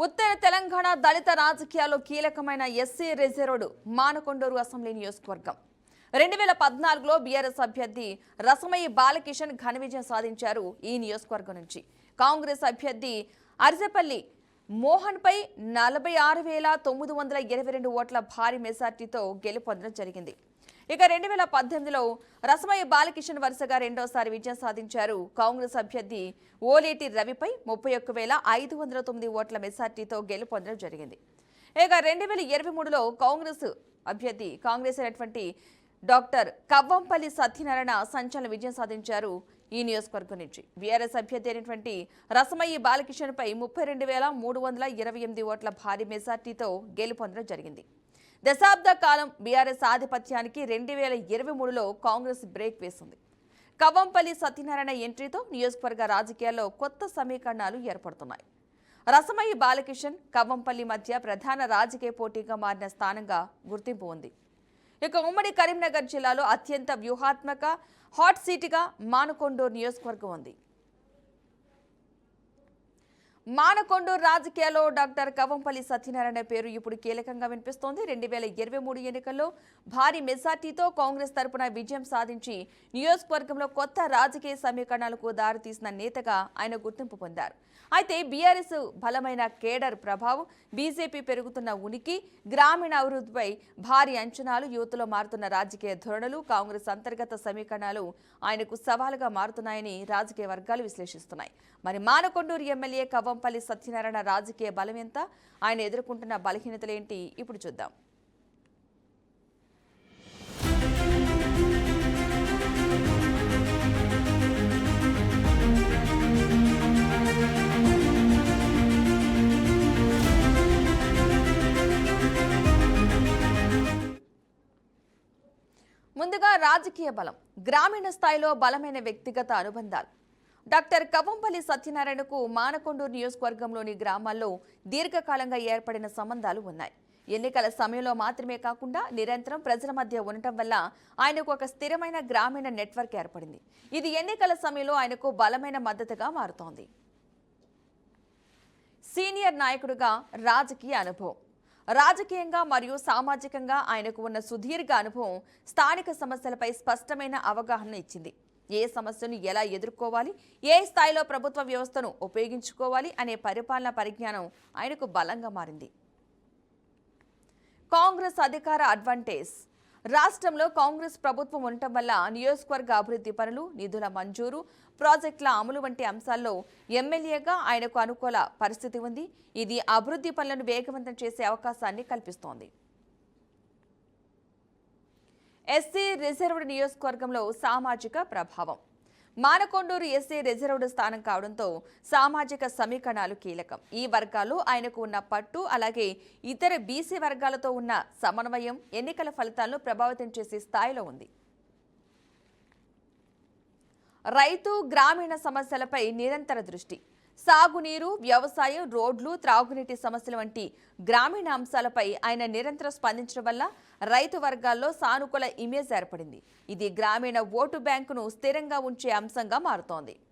ఉత్తర తెలంగాణ దళిత రాజకీయాల్లో కీలకమైన SC reserved Manakondur assembly నియోజకవర్గం 2014లో బీఆర్ఎస్ అభ్యర్థి రసమయి బాలకిషన్ ఘన విజయం సాధించారు. ఈ నియోజకవర్గం నుంచి కాంగ్రెస్ అభ్యర్థి అర్జపల్లి మోహన్ పై 46,922 ఓట్ల భారీ మెజార్టీతో గెలుపొందడం జరిగింది. ఇక 2018లో రసమయ్య బాలకిషన్ వరుసగా రెండోసారి విజయం సాధించారు. కాంగ్రెస్ అభ్యర్థి ఓలేటి రవిపై 31,509 ఓట్ల మెజార్టీతో గెలుపొందడం జరిగింది. ఇక 2023లో కాంగ్రెస్ అయినటువంటి డాక్టర్ కవ్వంపల్లి సత్యనారాయణ సంచలన విజయం సాధించారు. ఈ నియోజకవర్గం నుంచి బీఆర్ఎస్ అభ్యర్థి అయినటువంటి రసమయ్య బాలకిషన్ పై 32,328 ఓట్ల భారీ మెజార్టీతో గెలుపొందడం జరిగింది. దశాబ్ద కాలం బీఆర్ఎస్ ఆధిపత్యానికి 2023లో కాంగ్రెస్ బ్రేక్ వేసింది. కవ్వంపల్లి సత్యనారాయణ ఎంట్రీతో నియోజకవర్గ రాజకీయాల్లో కొత్త సమీకరణాలు ఏర్పడుతున్నాయి. రసమయ్య బాలకిషన్ కవ్వంపల్లి మధ్య ప్రధాన రాజకీయ పోటీగా మారిన స్థానంగా గుర్తింపు ఉంది. ఇక ఉమ్మడి కరీంనగర్ జిల్లాలో అత్యంత వ్యూహాత్మక హాట్ సీటుగా మానకొండూరు నియోజకవర్గం ఉంది. మానకొండూరు రాజకీయాల్లో డాక్టర్ కవ్వంపల్లి సత్యనారాయణ పేరు ఇప్పుడు కీలకంగా వినిపిస్తోంది. 2023 ఎన్నికల్లో భారీ మెజార్టీతో కాంగ్రెస్ తరపున విజయం సాధించి నియోజకవర్గంలో కొత్త రాజకీయ సమీకరణాలకు దారితీసిన నేతగా ఆయన గుర్తింపు పొందారు. అయితే బీఆర్ఎస్ బలమైన కేడర్ ప్రభావం, బీజేపీ పెరుగుతున్న ఉనికి, గ్రామీణ అభివృద్ధిపై భారీ అంచనాలు, యువతలో మారుతున్న రాజకీయ ధోరణులు, కాంగ్రెస్ అంతర్గత సమీకరణాలు ఆయనకు సవాలుగా మారుతున్నాయని రాజకీయ వర్గాలు విశ్లేషిస్తున్నాయి. మరి మానకొండూరు ఎమ్మెల్యే కవ్వంపల్లి సత్యనారాయణ రాజకీయ బలం ఎంత, ఆయన ఎదుర్కొంటున్న బలహీనతలేంటి ఇప్పుడు చూద్దాం. ముందుగా రాజకీయ బలం, గ్రామీణ స్థాయిలో బలమైన వ్యక్తిగత అనుబంధాలు. డాక్టర్ కవ్వంపల్లి సత్యనారాయణకు మానకొండూరు నియోజకవర్గంలోని గ్రామాల్లో దీర్ఘకాలంగా ఏర్పడిన సంబంధాలు ఉన్నాయి. ఎన్నికల సమయంలో మాత్రమే కాకుండా నిరంతరం ప్రజల మధ్య ఉండటం వల్ల ఆయనకు ఒక స్థిరమైన గ్రామీణ నెట్వర్క్ ఏర్పడింది. ఇది ఎన్నికల సమయంలో ఆయనకు బలమైన మద్దతుగా మారుతోంది. సీనియర్ నాయకుడిగా రాజకీయ అనుభవం. రాజకీయంగా మరియు సామాజికంగా ఆయనకు ఉన్న సుదీర్ఘ అనుభవం స్థానిక సమస్యలపై స్పష్టమైన అవగాహన ఇచ్చింది. ఏ సమస్యను ఎలా ఎదుర్కోవాలి, ఏ స్థాయిలో ప్రభుత్వ వ్యవస్థను ఉపయోగించుకోవాలి అనే పరిపాలనా పరిజ్ఞానం ఆయనకు బలంగా మారింది. కాంగ్రెస్ అధికార అడ్వాంటేజ్. రాష్ట్రంలో కాంగ్రెస్ ప్రభుత్వం ఉండటం వల్ల నియోజకవర్గ అభివృద్ధి పనులు, నిధుల మంజూరు, ప్రాజెక్టుల అమలు వంటి అంశాల్లో ఎమ్మెల్యేగా ఆయనకు అనుకూల పరిస్థితి ఉంది. ఇది అభివృద్ధి పనులను వేగవంతం చేసే అవకాశాన్ని కల్పిస్తోంది. ఎస్సీ రిజర్వ్డ్ నియోజకవర్గంలో సామాజిక ప్రభావం. మానకొండూరు ఎస్సీ రిజర్వ్డ్ స్థానం కావడంతో సామాజిక సమీకరణాలు కీలకం. ఈ వర్గాల్లో ఆయనకు ఉన్న పట్టు, అలాగే ఇతర బీసీ వర్గాలతో ఉన్న సమన్వయం ఎన్నికల ఫలితాలను ప్రభావితం చేసే స్థాయిలో ఉంది. రైతు, గ్రామీణ సమస్యలపై నిరంతర దృష్టి. సాగునీరు, వ్యవసాయం, రోడ్లు, త్రాగునీటి సమస్యల వంటి గ్రామీణ అంశాలపై ఆయన నిరంతరం స్పందించడం వల్ల రైతు వర్గాల్లో సానుకూల ఇమేజ్ ఏర్పడింది. ఇది గ్రామీణ ఓటు బ్యాంకును స్థిరంగా ఉంచే అంశంగా మారుతోంది.